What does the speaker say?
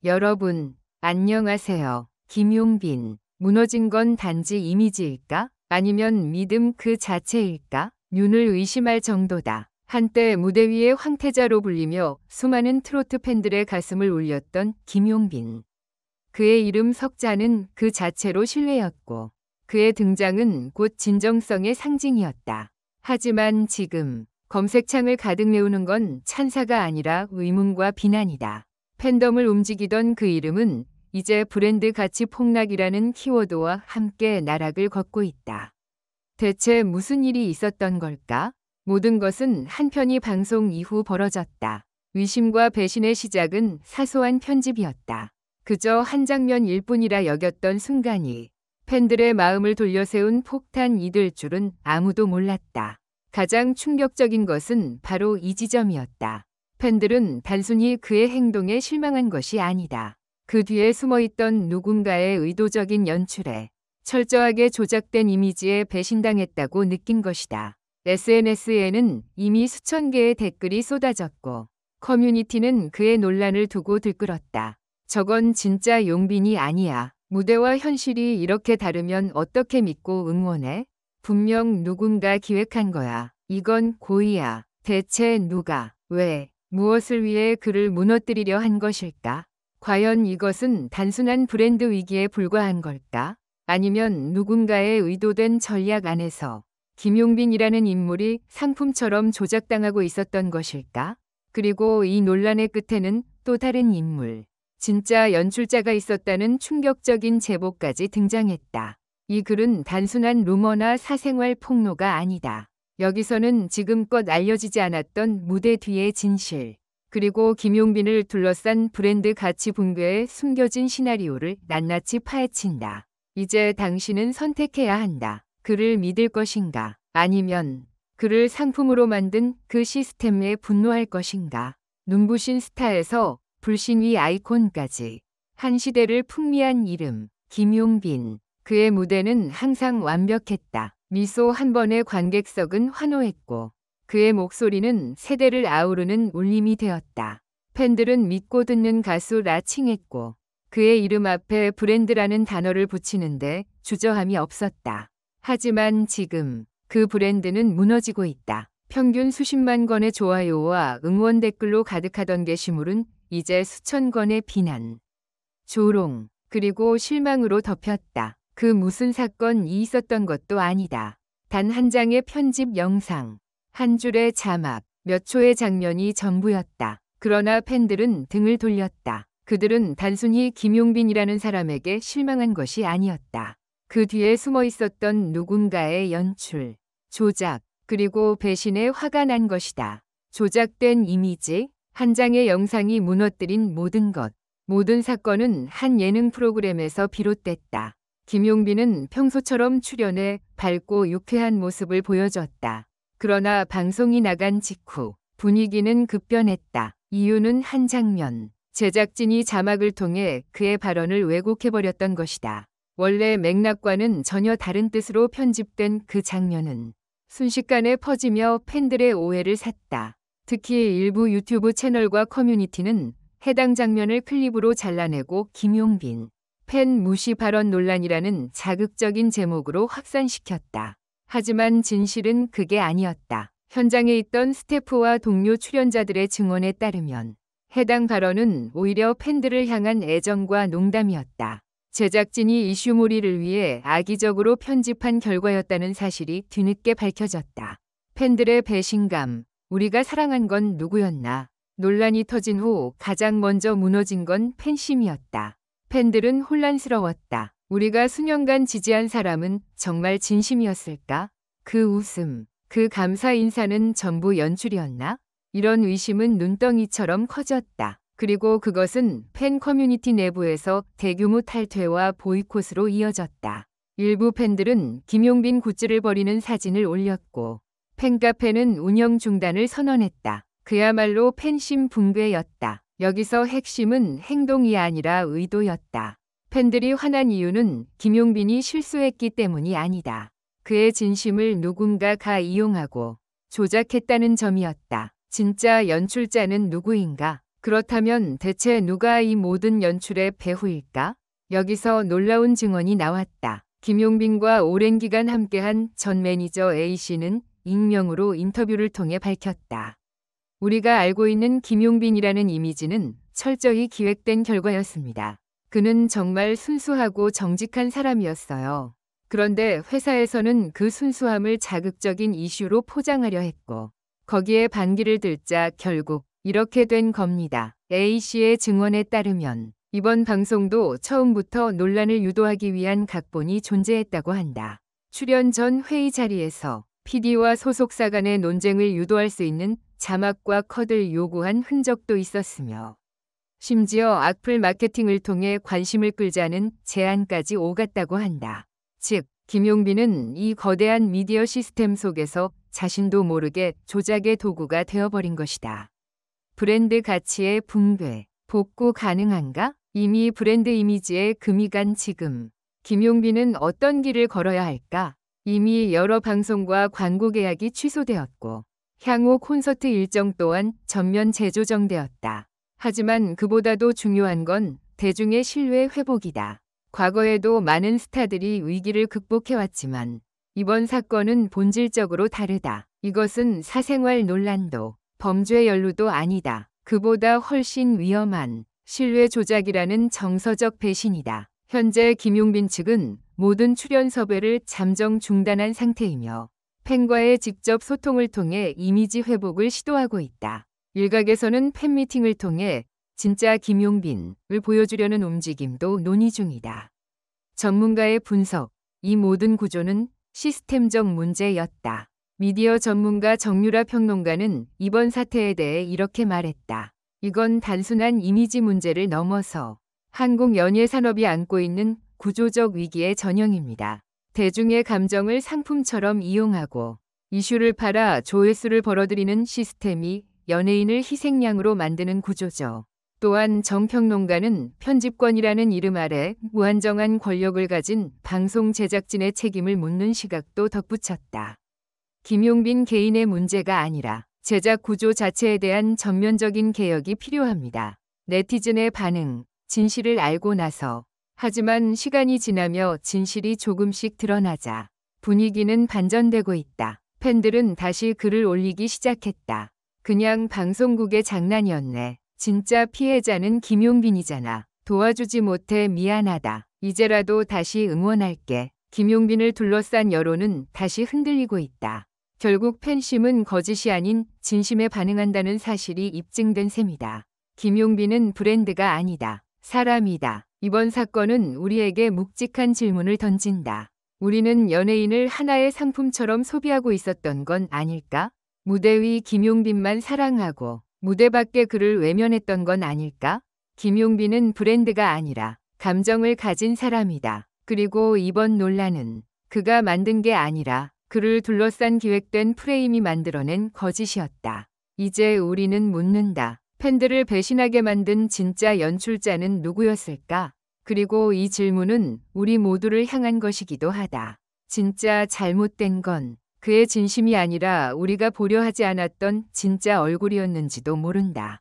여러분, 안녕하세요. 김용빈. 무너진 건 단지 이미지일까? 아니면 믿음 그 자체일까? 눈을 의심할 정도다. 한때 무대 위의 황태자로 불리며 수많은 트로트 팬들의 가슴을 울렸던 김용빈. 그의 이름 석자는 그 자체로 신뢰였고 그의 등장은 곧 진정성의 상징이었다. 하지만 지금 검색창을 가득 메우는 건 찬사가 아니라 의문과 비난이다. 팬덤을 움직이던 그 이름은 이제 브랜드 가치 폭락이라는 키워드와 함께 나락을 걷고 있다. 대체 무슨 일이 있었던 걸까? 모든 것은 한 편의 방송 이후 벌어졌다. 의심과 배신의 시작은 사소한 편집이었다. 그저 한 장면일 뿐이라 여겼던 순간이 팬들의 마음을 돌려세운 폭탄이 될 줄은 아무도 몰랐다. 가장 충격적인 것은 바로 이 지점이었다. 팬들은 단순히 그의 행동에 실망한 것이 아니다. 그 뒤에 숨어있던 누군가의 의도적인 연출에 철저하게 조작된 이미지에 배신당했다고 느낀 것이다. SNS에는 이미 수천 개의 댓글이 쏟아졌고 커뮤니티는 그의 논란을 두고 들끓었다. 저건 진짜 용빈이 아니야. 무대와 현실이 이렇게 다르면 어떻게 믿고 응원해? 분명 누군가 기획한 거야. 이건 고의야. 대체 누가, 왜, 무엇을 위해 그를 무너뜨리려 한 것일까? 과연 이것은 단순한 브랜드 위기에 불과한 걸까? 아니면 누군가의 의도된 전략 안에서 김용빈이라는 인물이 상품처럼 조작당하고 있었던 것일까? 그리고 이 논란의 끝에는 또 다른 인물, 진짜 연출자가 있었다는 충격적인 제보까지 등장했다. 이 글은 단순한 루머나 사생활 폭로가 아니다. 여기서는 지금껏 알려지지 않았던 무대 뒤의 진실, 그리고 김용빈을 둘러싼 브랜드 가치 붕괴의 숨겨진 시나리오를 낱낱이 파헤친다. 이제 당신은 선택해야 한다. 그를 믿을 것인가? 아니면 그를 상품으로 만든 그 시스템에 분노할 것인가? 눈부신 스타에서 불신위 아이콘까지 한 시대를 풍미한 이름, 김용빈. 그의 무대는 항상 완벽했다. 미소 한 번의 관객석은 환호했고 그의 목소리는 세대를 아우르는 울림이 되었다. 팬들은 믿고 듣는 가수라 칭했고 그의 이름 앞에 브랜드라는 단어를 붙이는데 주저함이 없었다. 하지만 지금 그 브랜드는 무너지고 있다. 평균 수십만 건의 좋아요와 응원 댓글로 가득하던 게시물은 이제 수천 건의 비난, 조롱, 그리고 실망으로 덮였다. 그 무슨 사건이 있었던 것도 아니다. 단 한 장의 편집 영상, 한 줄의 자막, 몇 초의 장면이 전부였다. 그러나 팬들은 등을 돌렸다. 그들은 단순히 김용빈이라는 사람에게 실망한 것이 아니었다. 그 뒤에 숨어 있었던 누군가의 연출, 조작, 그리고 배신에 화가 난 것이다. 조작된 이미지, 한 장의 영상이 무너뜨린 모든 것, 모든 사건은 한 예능 프로그램에서 비롯됐다. 김용빈은 평소처럼 출연해 밝고 유쾌한 모습을 보여줬다. 그러나 방송이 나간 직후 분위기는 급변했다. 이유는 한 장면. 제작진이 자막을 통해 그의 발언을 왜곡해버렸던 것이다. 원래 맥락과는 전혀 다른 뜻으로 편집된 그 장면은 순식간에 퍼지며 팬들의 오해를 샀다. 특히 일부 유튜브 채널과 커뮤니티는 해당 장면을 클립으로 잘라내고 김용빈 팬 무시 발언 논란이라는 자극적인 제목으로 확산시켰다. 하지만 진실은 그게 아니었다. 현장에 있던 스태프와 동료 출연자들의 증언에 따르면 해당 발언은 오히려 팬들을 향한 애정과 농담이었다. 제작진이 이슈몰이를 위해 악의적으로 편집한 결과였다는 사실이 뒤늦게 밝혀졌다. 팬들의 배신감, 우리가 사랑한 건 누구였나? 논란이 터진 후 가장 먼저 무너진 건 팬심이었다. 팬들은 혼란스러웠다. 우리가 수년간 지지한 사람은 정말 진심이었을까? 그 웃음, 그 감사 인사는 전부 연출이었나? 이런 의심은 눈덩이처럼 커졌다. 그리고 그것은 팬 커뮤니티 내부에서 대규모 탈퇴와 보이콧으로 이어졌다. 일부 팬들은 김용빈 굿즈를 버리는 사진을 올렸고 팬카페는 운영 중단을 선언했다. 그야말로 팬심 붕괴였다. 여기서 핵심은 행동이 아니라 의도였다. 팬들이 화난 이유는 김용빈이 실수했기 때문이 아니다. 그의 진심을 누군가가 이용하고 조작했다는 점이었다. 진짜 연출자는 누구인가? 그렇다면 대체 누가 이 모든 연출의 배후일까? 여기서 놀라운 증언이 나왔다. 김용빈과 오랜 기간 함께한 전 매니저 A씨는 익명으로 인터뷰를 통해 밝혔다. 우리가 알고 있는 김용빈이라는 이미지는 철저히 기획된 결과였습니다. 그는 정말 순수하고 정직한 사람이었어요. 그런데 회사에서는 그 순수함을 자극적인 이슈로 포장하려 했고 거기에 반기를 들자 결국 이렇게 된 겁니다. A씨의 증언에 따르면 이번 방송도 처음부터 논란을 유도하기 위한 각본이 존재했다고 한다. 출연 전 회의 자리에서 PD와 소속사 간의 논쟁을 유도할 수 있는 자막과 컷을 요구한 흔적도 있었으며 심지어 악플 마케팅을 통해 관심을 끌자는 제안까지 오갔다고 한다. 즉, 김용빈은 이 거대한 미디어 시스템 속에서 자신도 모르게 조작의 도구가 되어버린 것이다. 브랜드 가치의 붕괴, 복구 가능한가? 이미 브랜드 이미지에 금이 간 지금 김용빈은 어떤 길을 걸어야 할까? 이미 여러 방송과 광고 계약이 취소되었고 향후 콘서트 일정 또한 전면 재조정되었다. 하지만 그보다도 중요한 건 대중의 신뢰 회복이다. 과거에도 많은 스타들이 위기를 극복해왔지만 이번 사건은 본질적으로 다르다. 이것은 사생활 논란도 범죄 연루도 아니다. 그보다 훨씬 위험한 신뢰 조작이라는 정서적 배신이다. 현재 김용빈 측은 모든 출연 섭외를 잠정 중단한 상태이며 팬과의 직접 소통을 통해 이미지 회복을 시도하고 있다. 일각에서는 팬미팅을 통해 진짜 김용빈을 보여주려는 움직임도 논의 중이다. 전문가의 분석, 이 모든 구조는 시스템적 문제였다. 미디어 전문가 정유라 평론가는 이번 사태에 대해 이렇게 말했다. 이건 단순한 이미지 문제를 넘어서 한국 연예 산업이 안고 있는 구조적 위기의 전형입니다. 대중의 감정을 상품처럼 이용하고 이슈를 팔아 조회수를 벌어들이는 시스템이 연예인을 희생양으로 만드는 구조죠. 또한 정 평론가는 편집권이라는 이름 아래 무한정한 권력을 가진 방송 제작진의 책임을 묻는 시각도 덧붙였다. 김용빈 개인의 문제가 아니라 제작 구조 자체에 대한 전면적인 개혁이 필요합니다. 네티즌의 반응, 진실을 알고 나서 하지만 시간이 지나며 진실이 조금씩 드러나자 분위기는 반전되고 있다. 팬들은 다시 글을 올리기 시작했다. 그냥 방송국의 장난이었네. 진짜 피해자는 김용빈이잖아. 도와주지 못해 미안하다. 이제라도 다시 응원할게. 김용빈을 둘러싼 여론은 다시 흔들리고 있다. 결국 팬심은 거짓이 아닌 진심에 반응한다는 사실이 입증된 셈이다. 김용빈은 브랜드가 아니다. 사람이다. 이번 사건은 우리에게 묵직한 질문을 던진다. 우리는 연예인을 하나의 상품처럼 소비하고 있었던 건 아닐까? 무대 위 김용빈만 사랑하고 무대 밖의 그를 외면했던 건 아닐까? 김용빈은 브랜드가 아니라 감정을 가진 사람이다. 그리고 이번 논란은 그가 만든 게 아니라 그를 둘러싼 기획된 프레임이 만들어낸 거짓이었다. 이제 우리는 묻는다. 팬들을 배신하게 만든 진짜 연출자는 누구였을까? 그리고 이 질문은 우리 모두를 향한 것이기도 하다. 진짜 잘못된 건 그의 진심이 아니라 우리가 보려 하지 않았던 진짜 얼굴이었는지도 모른다.